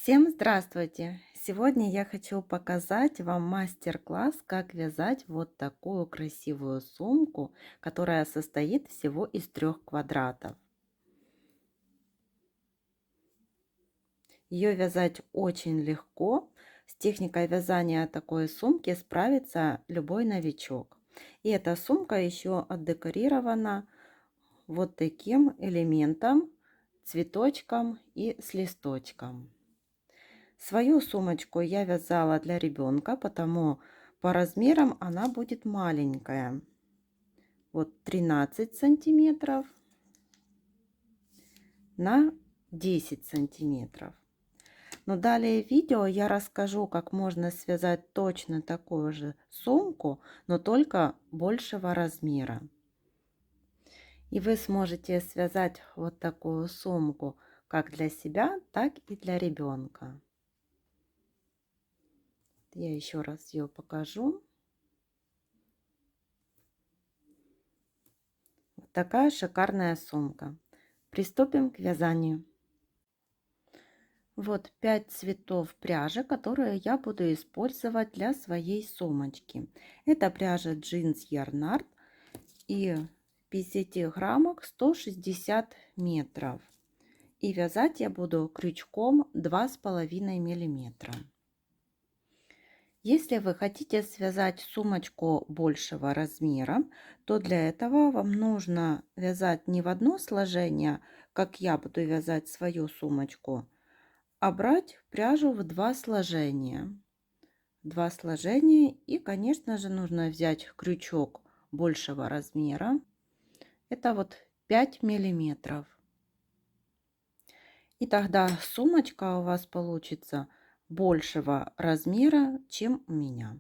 Всем здравствуйте! Сегодня я хочу показать вам мастер-класс, как вязать вот такую красивую сумку, которая состоит всего из 3 квадратов. Ее вязать очень легко. С техникой вязания такой сумки справится любой новичок. И эта сумка еще отдекорирована вот таким элементом, цветочком и с листочком. Свою сумочку я вязала для ребенка, потому по размерам она будет маленькая. Вот 13 сантиметров на 10 сантиметров. Но далее в видео я расскажу, как можно связать точно такую же сумку, но только большего размера. И вы сможете связать вот такую сумку как для себя, так и для ребенка. Я еще раз ее покажу. Вот такая шикарная сумка. Приступим к вязанию. Вот 5 цветов пряжи, которые я буду использовать для своей сумочки. Это пряжа Jeans Yarn Art и в 50 граммах 160 метров. И вязать я буду крючком 2,5 миллиметра. Если вы хотите связать сумочку большего размера, то для этого вам нужно вязать не в одно сложение, как я буду вязать свою сумочку, а брать пряжу в 2 сложения. 2 сложения, и, конечно же, нужно взять крючок большего размера. Это вот 5 миллиметров. И тогда сумочка у вас получится большего размера, чем у меня.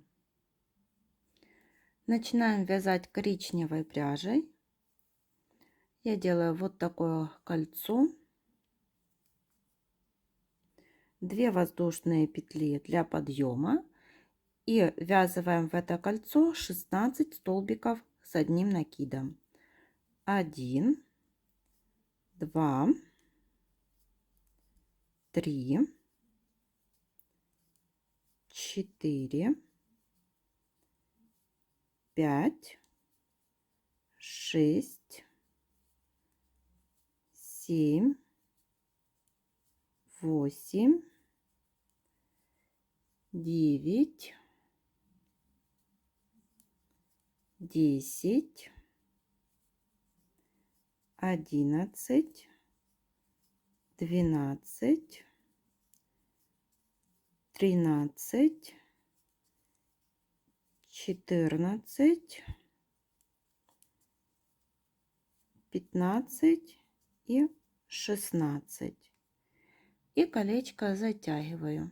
Начинаем вязать коричневой пряжей. Я делаю вот такое кольцо. 2 воздушные петли для подъема. И ввязываем в это кольцо 16 столбиков с одним накидом. 1, 2, 3, 4, 5, 6, 7, 8, 9, 10, 11, 12, 13, 14, 15 и 16. И колечко затягиваю.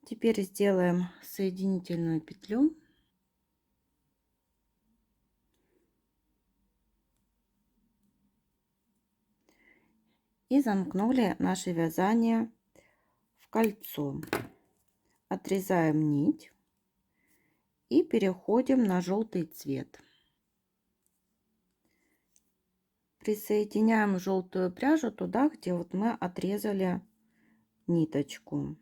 Теперь сделаем соединительную петлю. И замкнули наше вязание в кольцо. Отрезаем нить и переходим на желтый цвет. Присоединяем желтую пряжу туда, где вот мы отрезали ниточку.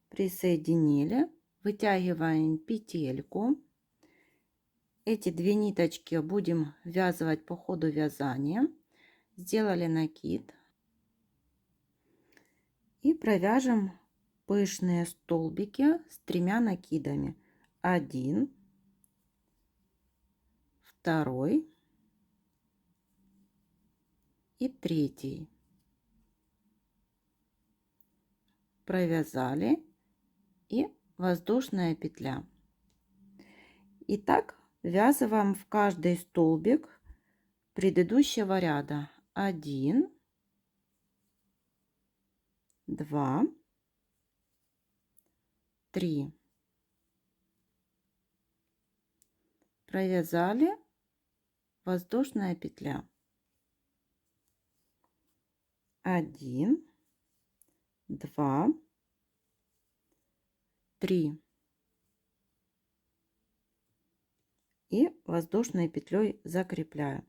Присоединили, вытягиваем петельку. Эти 2 ниточки будем ввязывать по ходу вязания. Сделали накид и провяжем пышные столбики с 3 накидами. 1, 2 и 3. Провязали и воздушная петля. И так ввязываем в каждый столбик предыдущего ряда. 1, 2, 3. Провязали, воздушная петля. 1, 2, 3. и воздушной петлей закрепляю.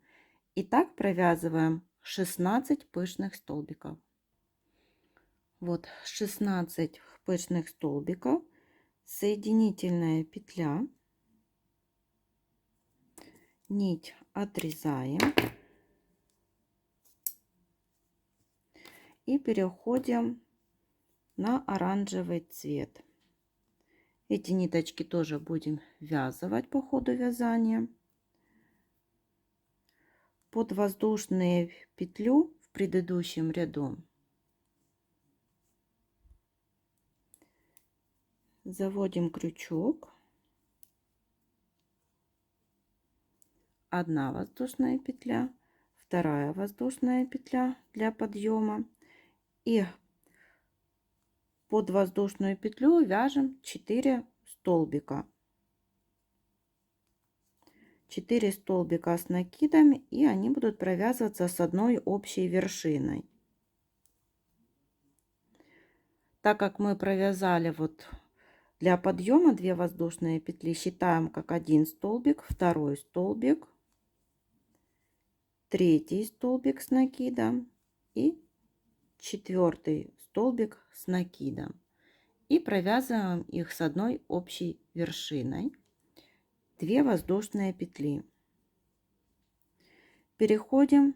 И так провязываем 16 пышных столбиков. Вот 16 пышных столбиков, соединительная петля, нить отрезаем и переходим на оранжевый цвет. Эти ниточки тоже будем ввязывать по ходу вязания. Под воздушную петлю в предыдущем ряду заводим крючок, одна воздушная петля, вторая воздушная петля для подъема, и под воздушную петлю вяжем 4 столбика. 4 столбика с накидами, и они будут провязываться с одной общей вершиной. Так как мы провязали вот для подъема 2 воздушные петли, считаем как 1 столбик, второй столбик, третий столбик с накидом и четвертый столбик с накидом, и провязываем их с одной общей вершиной. 2 воздушные петли. Переходим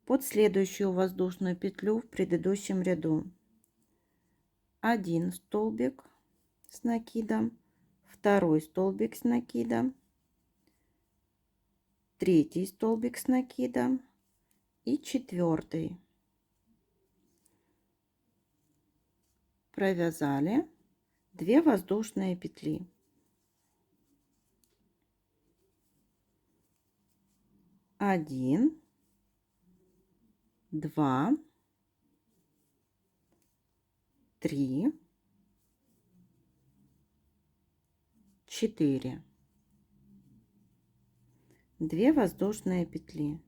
под следующую воздушную петлю в предыдущем ряду. 1 столбик с накидом, второй столбик с накидом, третий столбик с накидом и четвертый. Провязали 2 воздушные петли. 1, 2, 3, 4. 2 воздушные петли.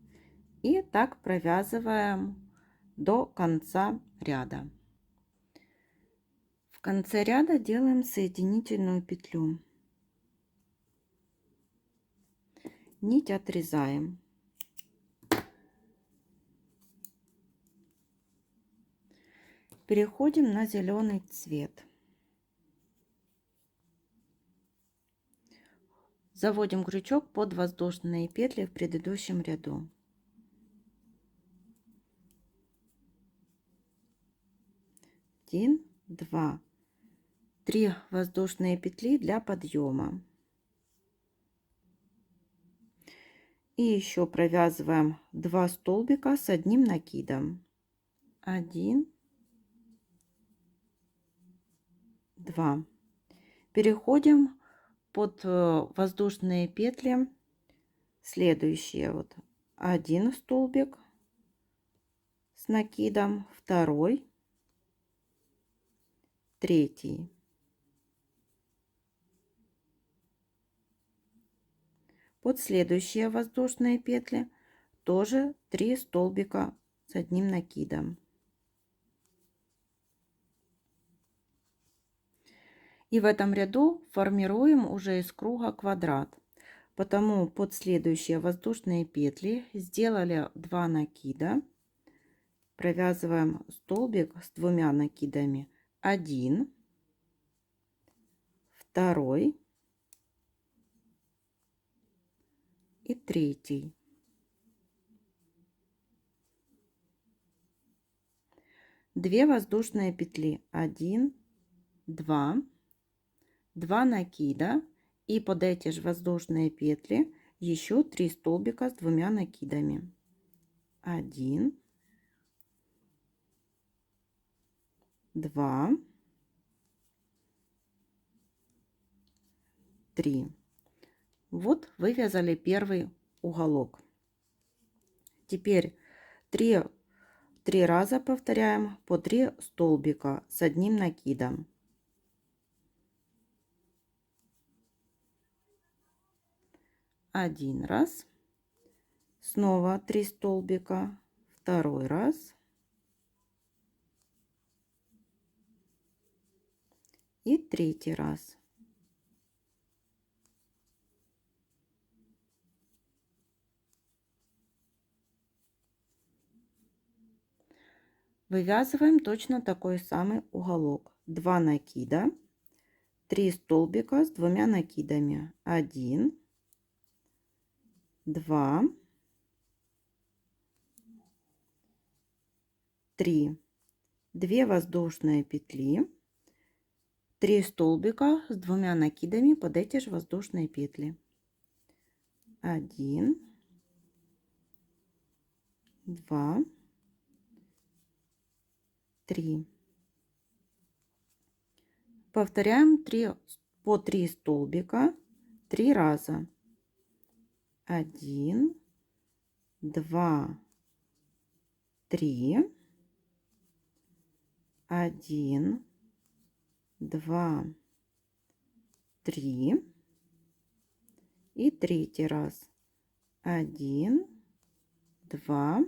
И так провязываем до конца ряда. В конце ряда делаем соединительную петлю. Нить отрезаем. Переходим на зеленый цвет. Заводим крючок под воздушные петли в предыдущем ряду. 1, 2, 3 воздушные петли для подъема. И еще провязываем 2 столбика с одним накидом. 1, 2. Переходим под воздушные петли следующие. Вот 1 столбик с накидом, второй, третий. Под следующие воздушные петли тоже 3 столбика с одним накидом. И в этом ряду формируем уже из круга квадрат. Потому под следующие воздушные петли сделали 2 накида. Провязываем столбик с 2 накидами. 1, второй и третий. 2 воздушные петли. 1, 2, 2 накида, и под эти же воздушные петли еще 3 столбика с 2 накидами. 1, 2, 3. Вот вывязали первый уголок. Теперь 3 раза повторяем по 3 столбика с одним накидом. 1 раз, снова 3 столбика, второй раз и третий раз. Вывязываем точно такой самый уголок. 2 накида, 3 столбика с 2 накидами. 1, 2, 3. 2 воздушные петли, 3 столбика с 2 накидами под эти же воздушные петли. 1, 2, 3. Повторяем по 3 столбика 3 раза. 1, 2, 3. 1, 2, 3. И третий раз. 1, 2,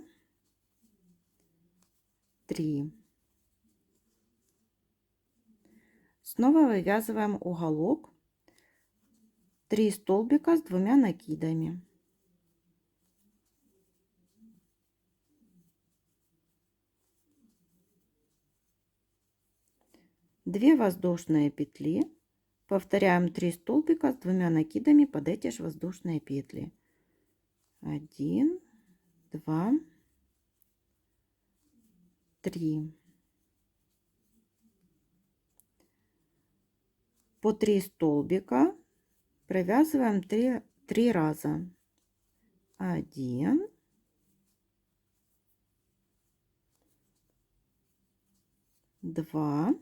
3. Снова вывязываем уголок. 3 столбика с 2 накидами. Две воздушные петли. Повторяем 3 столбика с 2 накидами под эти же воздушные петли. 1, 2, 3. По 3 столбика провязываем 3 раза. 1, 2,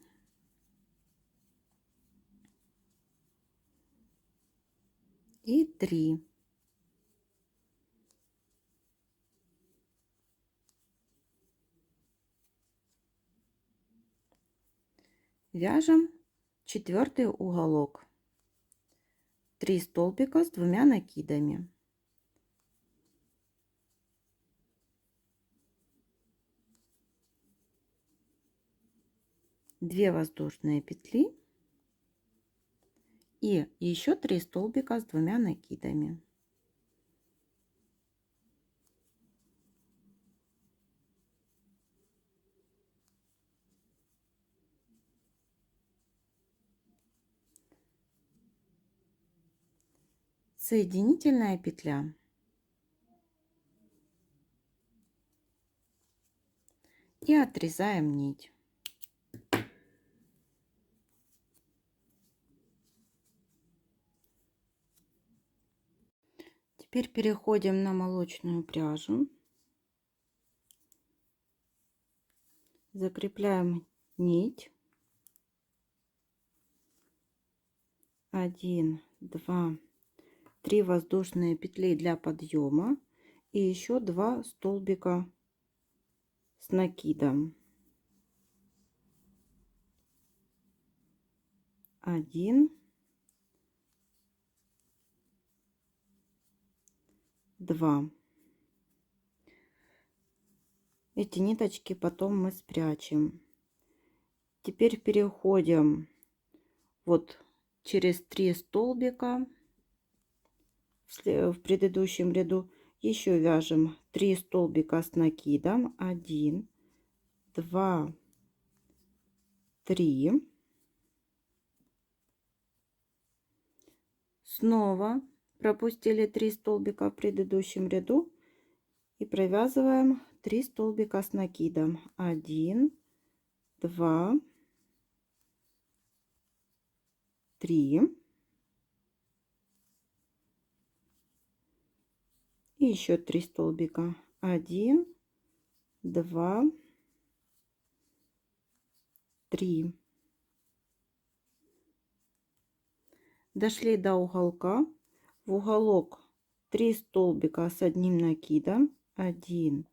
3. Вяжем 4-й уголок. 3 столбика с 2 накидами. Две воздушные петли и еще 3 столбика с 2 накидами. Соединительная петля. И отрезаем нить. Теперь переходим на молочную пряжу. Закрепляем нить. 1, 2, 3 воздушные петли для подъема и еще 2 столбика с накидом. 1, 2. Эти ниточки потом мы спрячем. Теперь переходим вот через 3 столбика в предыдущем ряду. Еще вяжем 3 столбика с накидом. 1, 2, 3. Снова пропустили 3 столбика в предыдущем ряду и провязываем 3 столбика с накидом. 1, 2, 3. И еще 3 столбика. 1, 2, 3. Дошли до уголка. В уголок 3 столбика с одним накидом. 1,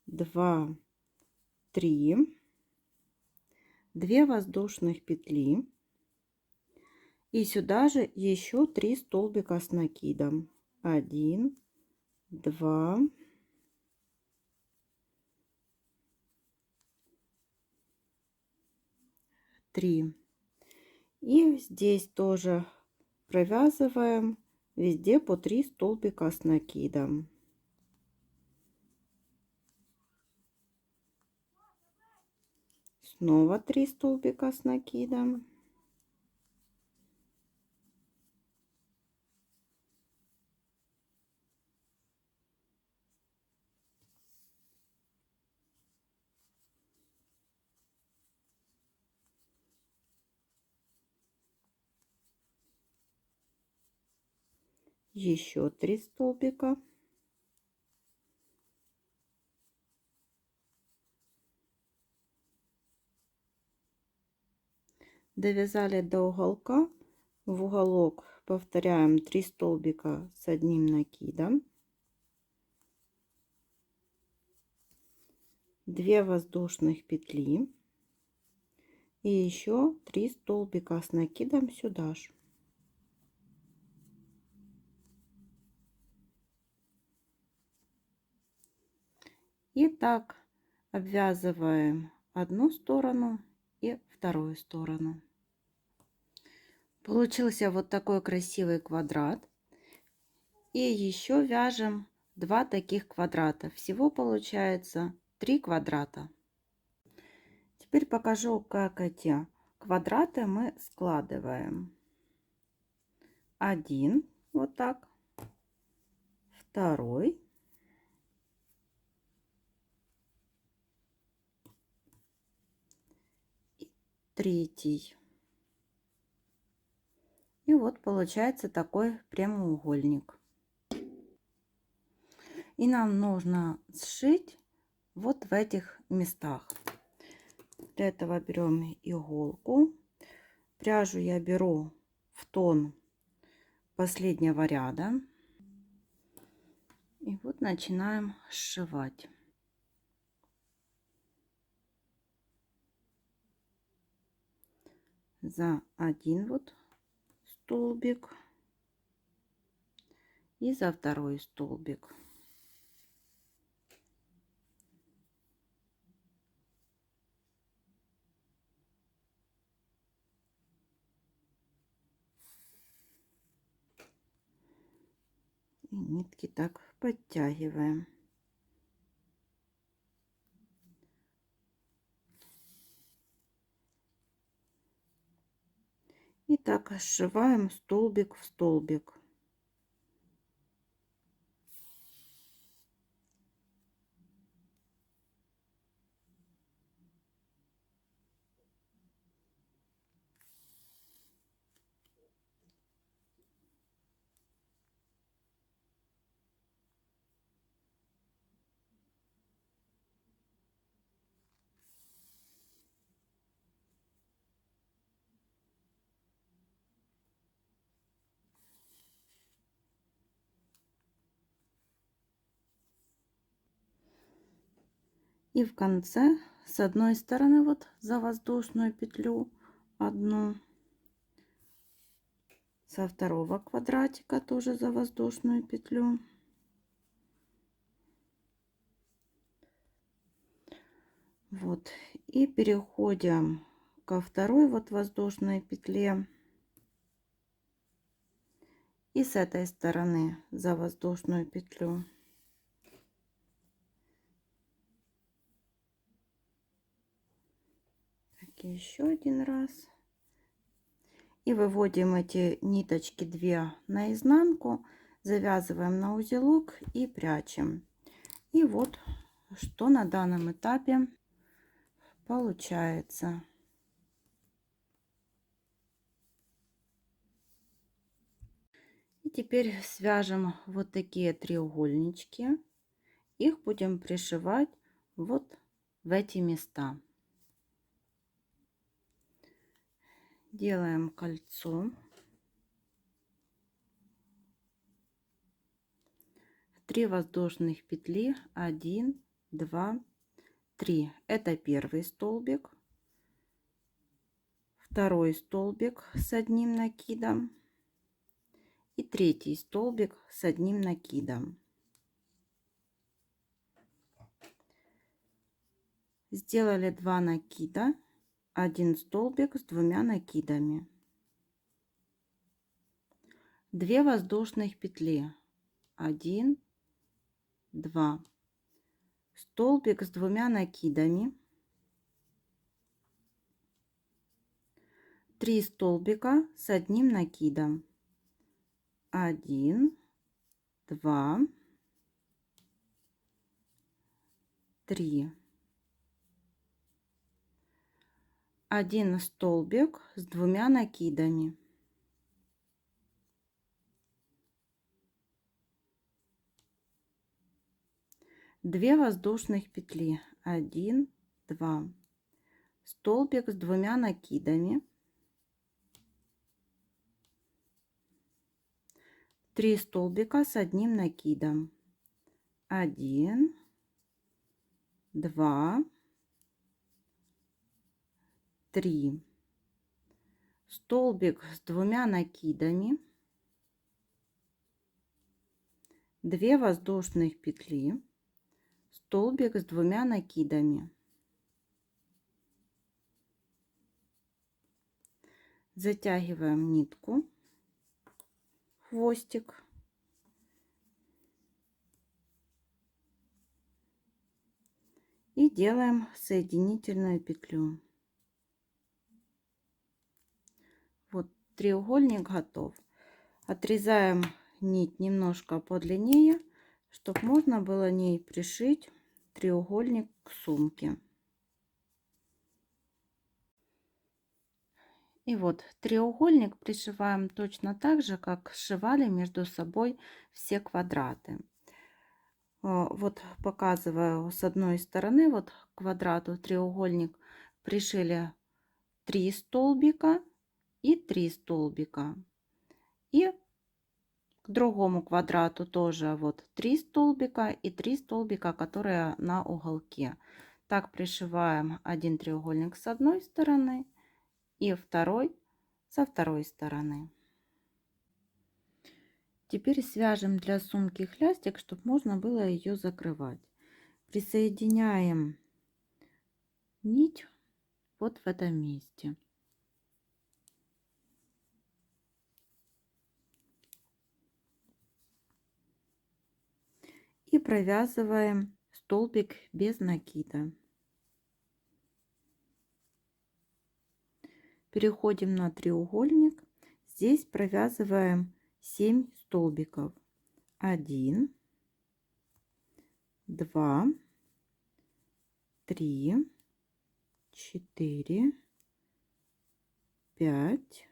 2, 3. 2 воздушных петли. И сюда же еще 3 столбика с накидом. 1, 2, 3. И здесь тоже провязываем везде по 3 столбика с накидом. Снова 3 столбика с накидом. Еще 3 столбика. Довязали до уголка. В уголок повторяем 3 столбика с одним накидом, 2 воздушных петли и еще 3 столбика с накидом сюда же. И так обвязываем одну сторону и вторую сторону. Получился вот такой красивый квадрат. И еще вяжем 2 таких квадрата. Всего получается 3 квадрата. Теперь покажу, как эти квадраты мы складываем. Один, вот так, второй, третий. И вот получается такой прямоугольник. И нам нужно сшить вот в этих местах. Для этого берем иголку. Пряжу я беру в тон последнего ряда. И вот начинаем сшивать. За один вот столбик и за второй столбик. И нитки так подтягиваем. И так сшиваем столбик в столбик. И в конце с одной стороны вот за воздушную петлю одну, со второго квадратика тоже за воздушную петлю. Вот, и переходим ко второй вот воздушной петле. И с этой стороны за воздушную петлю. Так, еще один раз. И выводим эти ниточки 2 на изнанку, завязываем на узелок и прячем. И вот что на данном этапе получается. И теперь свяжем вот такие треугольнички. Их будем пришивать вот в эти места. Делаем кольцо. 3 воздушных петли, 1, 2, 3. Это первый столбик, второй столбик с одним накидом и третий столбик с одним накидом. Сделали 2 накида, 1 столбик с 2 накидами, 2 воздушных петли, 1, 2, столбик с 2 накидами, 3 столбика с одним накидом. 1, 2, 3. 1 столбик с двумя накидами. 2 воздушных петли. 1, 2. Столбик с двумя накидами. 3 столбика с одним накидом. 1, 2, 3. Столбик с двумя накидами. 2 воздушных петли. Столбик с двумя накидами. Затягиваем нитку, хвостик. И делаем соединительную петлю. Вот треугольник готов. Отрезаем нить немножко подлиннее, чтобы можно было ней пришить треугольник к сумке. И вот треугольник пришиваем точно так же, как сшивали между собой все квадраты. Вот показываю с одной стороны, вот к квадрату треугольник пришили 3 столбика и 3 столбика. И к другому квадрату тоже вот 3 столбика и 3 столбика, которые на уголке. Так пришиваем один треугольник с одной стороны и второй со второй стороны. Теперь свяжем для сумки хлястик, чтобы можно было ее закрывать. Присоединяем нить вот в этом месте. И провязываем столбик без накида. Переходим на треугольник. Здесь провязываем 7 столбиков. 1, 2, 3, 4, 5,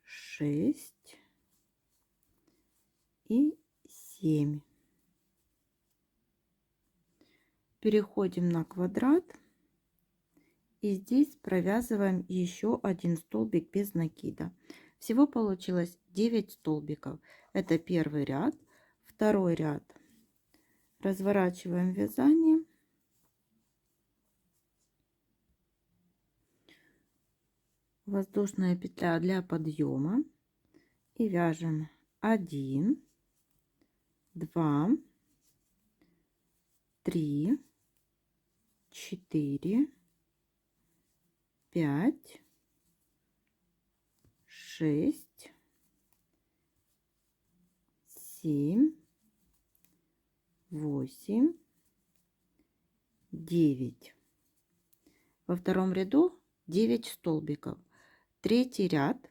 6 и 7. Переходим на квадрат. И здесь провязываем еще один столбик без накида. Всего получилось 9 столбиков. Это первый ряд. Второй ряд. Разворачиваем вязание. Воздушная петля для подъема. И вяжем 1, 2, 3, 4, 5, 6, 7, 8, 9. Во втором ряду 9 столбиков. Третий ряд.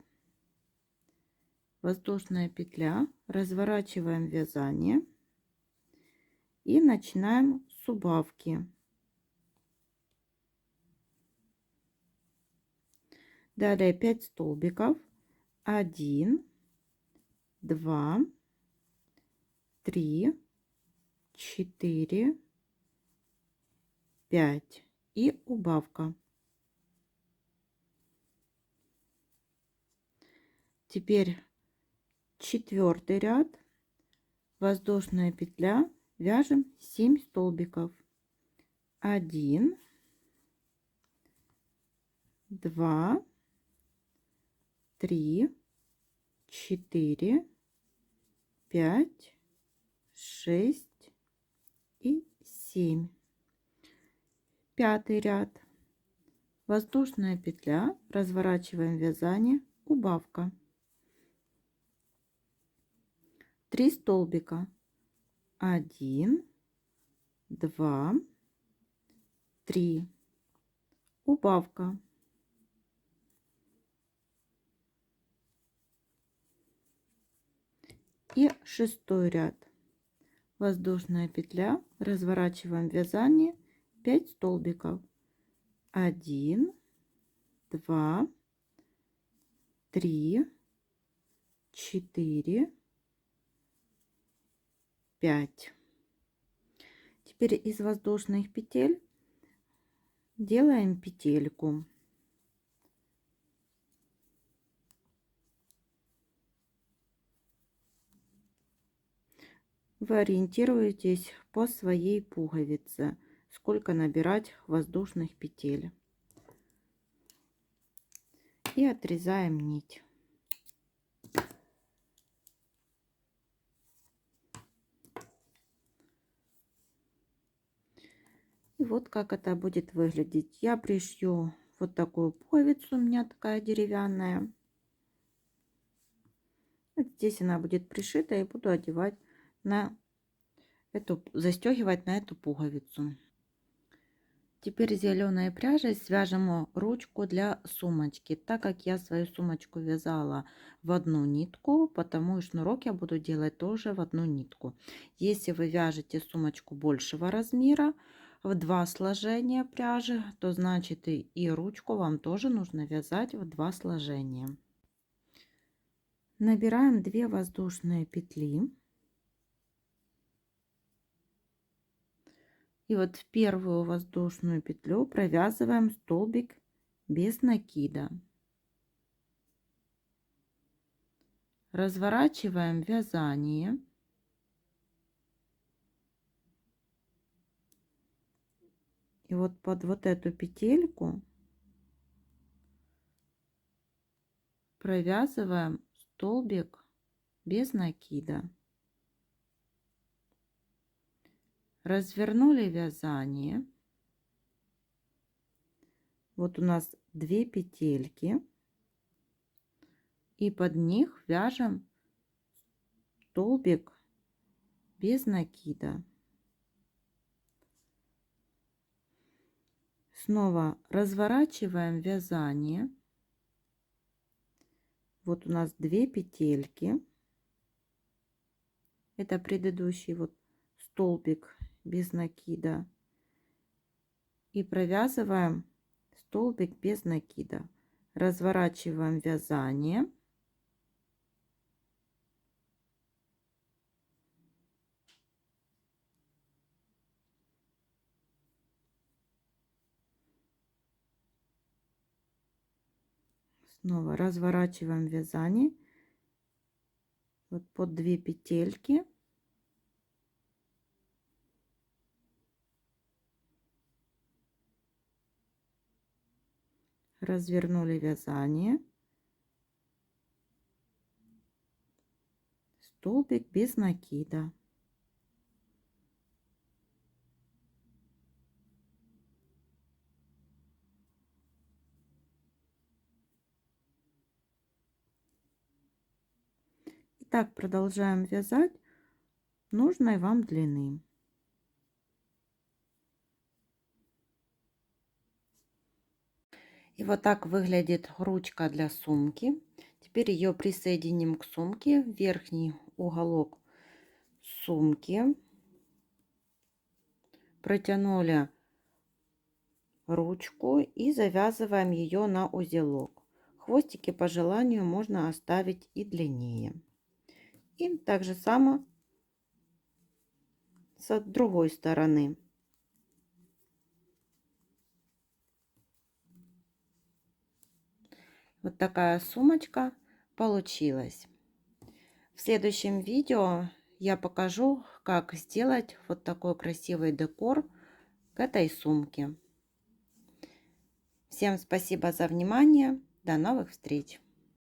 Воздушная петля. Разворачиваем вязание. И начинаем с убавки. Далее 5 столбиков. 1, 2, 3, 4, 5 и убавка. Теперь четвертый ряд. Воздушная петля. Вяжем 7 столбиков. 1, 2, 3, 4, 5, 6 и 7. Пятый ряд. Воздушная петля. Разворачиваем вязание. Убавка. 3 столбика. 1, 2, 3. Убавка. И 6 ряд. Воздушная петля, разворачиваем вязание, 5 столбиков. 1, 2, 3, 4, 5. Теперь из воздушных петель делаем петельку. Вы ориентируетесь по своей пуговице, сколько набирать воздушных петель. И отрезаем нить. И вот как это будет выглядеть. Я пришью вот такую пуговицу, у меня такая деревянная. Вот здесь она будет пришита, и буду одевать на эту, застегивать на эту пуговицу. Теперь зеленой пряжей свяжем ручку для сумочки. Так как я свою сумочку вязала в одну нитку, потому и шнурок я буду делать тоже в одну нитку. Если вы вяжете сумочку большего размера, в 2 сложения пряжи, то значит и ручку вам тоже нужно вязать в 2 сложения. Набираем 2 воздушные петли. И вот в первую воздушную петлю провязываем столбик без накида. Разворачиваем вязание. И вот под вот эту петельку провязываем столбик без накида. Развернули вязание. Вот у нас 2 петельки. И под них вяжем столбик без накида. Снова разворачиваем вязание. Вот у нас 2 петельки. Это предыдущий вот столбик без накида. И провязываем столбик без накида. Разворачиваем вязание. Снова разворачиваем вязание. Вот под 2 петельки. Развернули вязание. Столбик без накида. Так продолжаем вязать нужной вам длины. И вот так выглядит ручка для сумки. Теперь ее присоединим к сумке, в верхний уголок сумки. Протянули ручку и завязываем ее на узелок. Хвостики по желанию можно оставить и длиннее. И так же само с другой стороны. Вот такая сумочка получилась. В следующем видео я покажу, как сделать вот такой красивый декор к этой сумке. Всем спасибо за внимание. До новых встреч!